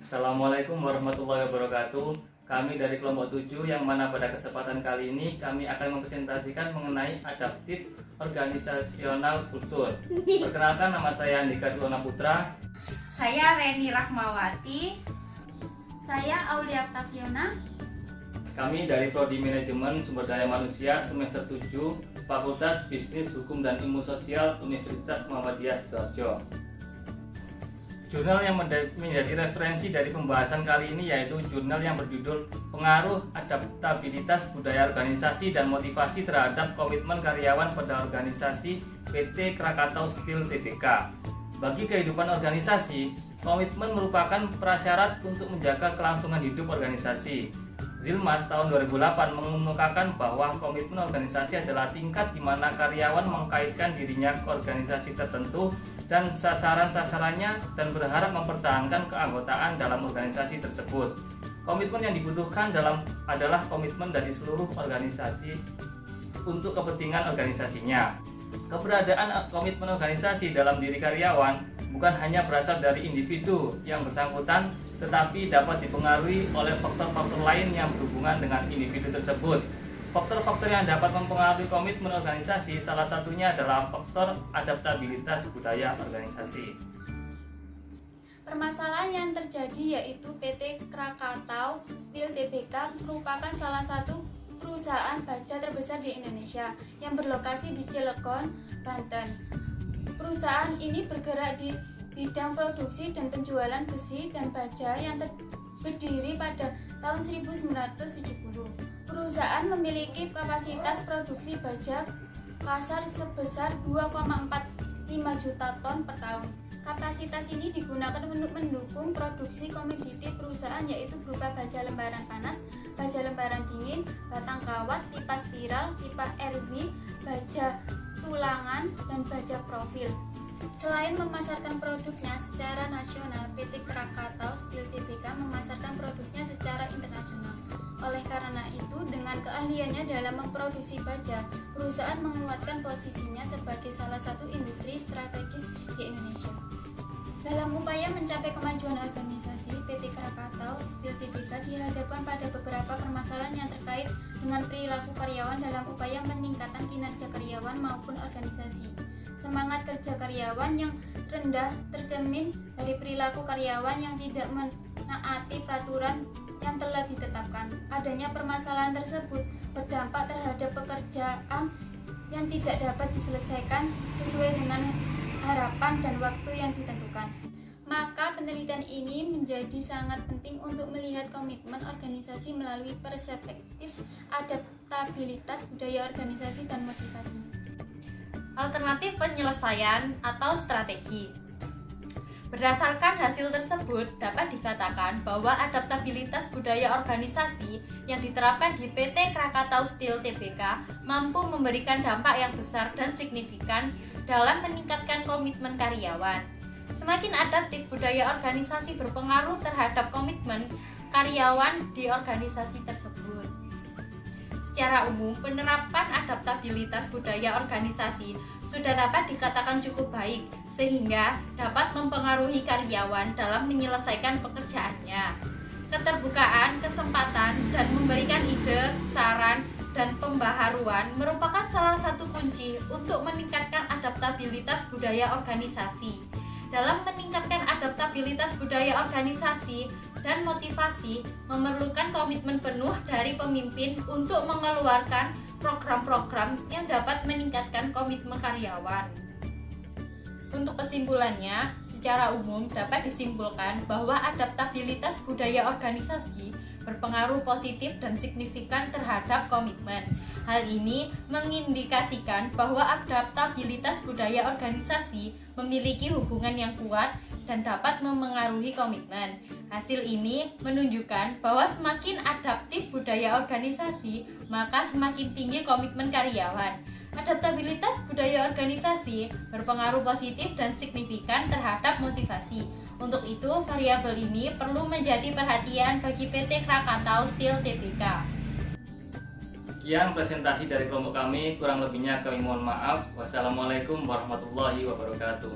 Assalamualaikum warahmatullahi wabarakatuh. Kami dari kelompok 7 yang mana pada kesempatan kali ini kami akan mempresentasikan mengenai adaptif organisasional kultur. Perkenalkan, nama saya Andika Dulona Putra. Saya Reni Rahmawati. Saya Aulia Octaviona. Kami dari Prodi Manajemen Sumber Daya Manusia semester 7 Fakultas Bisnis Hukum dan Ilmu Sosial Universitas Muhammadiyah Sidoarjo. Jurnal yang menjadi referensi dari pembahasan kali ini yaitu jurnal yang berjudul Pengaruh Adaptabilitas Budaya Organisasi dan Motivasi Terhadap Komitmen Karyawan pada Organisasi PT Krakatau Steel Tbk. Bagi kehidupan organisasi, komitmen merupakan prasyarat untuk menjaga kelangsungan hidup organisasi. Zilmas tahun 2008 mengemukakan bahwa komitmen organisasi adalah tingkat di mana karyawan mengkaitkan dirinya ke organisasi tertentu dan sasaran-sasarannya dan berharap mempertahankan keanggotaan dalam organisasi tersebut. Komitmen yang dibutuhkan adalah komitmen dari seluruh organisasi untuk kepentingan organisasinya. Keberadaan komitmen organisasi dalam diri karyawan bukan hanya berasal dari individu yang bersangkutan, tetapi dapat dipengaruhi oleh faktor-faktor lain yang berhubungan dengan individu tersebut. Faktor-faktor yang dapat mempengaruhi komitmen organisasi salah satunya adalah faktor adaptabilitas budaya organisasi. Permasalahan yang terjadi yaitu PT Krakatau Steel Tbk merupakan salah satu perusahaan baja terbesar di Indonesia yang berlokasi di Cilegon, Banten. Perusahaan ini bergerak di bidang produksi dan penjualan besi dan baja yang berdiri pada tahun 1970. Perusahaan memiliki kapasitas produksi baja kasar sebesar 2,45 juta ton per tahun. Kapasitas ini digunakan untuk mendukung produksi komoditi perusahaan yaitu berupa baja lembaran panas, baja lembaran dingin, batang kawat, pipa spiral, pipa RW, baja tulangan, dan baja profil. Selain memasarkan produknya secara nasional, PT Krakatau Steel Tbk memasarkan produknya secara internasional. Oleh karena itu, dengan keahliannya dalam memproduksi baja, perusahaan menguatkan posisinya sebagai salah satu industri strategis di Indonesia. Dalam upaya mencapai kemajuan organisasi, PT Krakatau Steel Tbk dihadapkan pada beberapa permasalahan yang terkait dengan perilaku karyawan dalam upaya meningkatkan kinerja karyawan maupun organisasi. Semangat kerja karyawan yang rendah tercermin dari perilaku karyawan yang tidak menaati peraturan yang telah ditetapkan. Adanya permasalahan tersebut berdampak terhadap pekerjaan yang tidak dapat diselesaikan sesuai dengan harapan dan waktu yang ditentukan. Maka penelitian ini menjadi sangat penting untuk melihat komitmen organisasi melalui perspektif adaptabilitas budaya organisasi dan motivasi. Alternatif penyelesaian atau strategi. Berdasarkan hasil tersebut, dapat dikatakan bahwa adaptabilitas budaya organisasi yang diterapkan di PT Krakatau Steel Tbk mampu memberikan dampak yang besar dan signifikan dalam meningkatkan komitmen karyawan. Semakin adaptif budaya organisasi berpengaruh terhadap komitmen karyawan di organisasi tersebut. Secara umum, penerapan adaptabilitas budaya organisasi sudah dapat dikatakan cukup baik, sehingga dapat mempengaruhi karyawan dalam menyelesaikan pekerjaannya. Keterbukaan, kesempatan, dan memberikan ide, saran, dan pembaharuan merupakan salah satu kunci untuk meningkatkan adaptabilitas budaya organisasi. Dalam meningkatkan adaptabilitas budaya organisasi dan motivasi memerlukan komitmen penuh dari pemimpin untuk mengeluarkan program-program yang dapat meningkatkan komitmen karyawan. Untuk kesimpulannya, secara umum dapat disimpulkan bahwa adaptabilitas budaya organisasi berpengaruh positif dan signifikan terhadap komitmen. Hal ini mengindikasikan bahwa adaptabilitas budaya organisasi memiliki hubungan yang kuat dan dapat memengaruhi komitmen. Hasil ini menunjukkan bahwa semakin adaptif budaya organisasi, maka semakin tinggi komitmen karyawan. Adaptabilitas budaya organisasi berpengaruh positif dan signifikan terhadap motivasi. Untuk itu, variabel ini perlu menjadi perhatian bagi PT Krakatau Steel Tbk. Sekian presentasi dari kelompok kami, kurang lebihnya kami mohon maaf. Wassalamualaikum warahmatullahi wabarakatuh.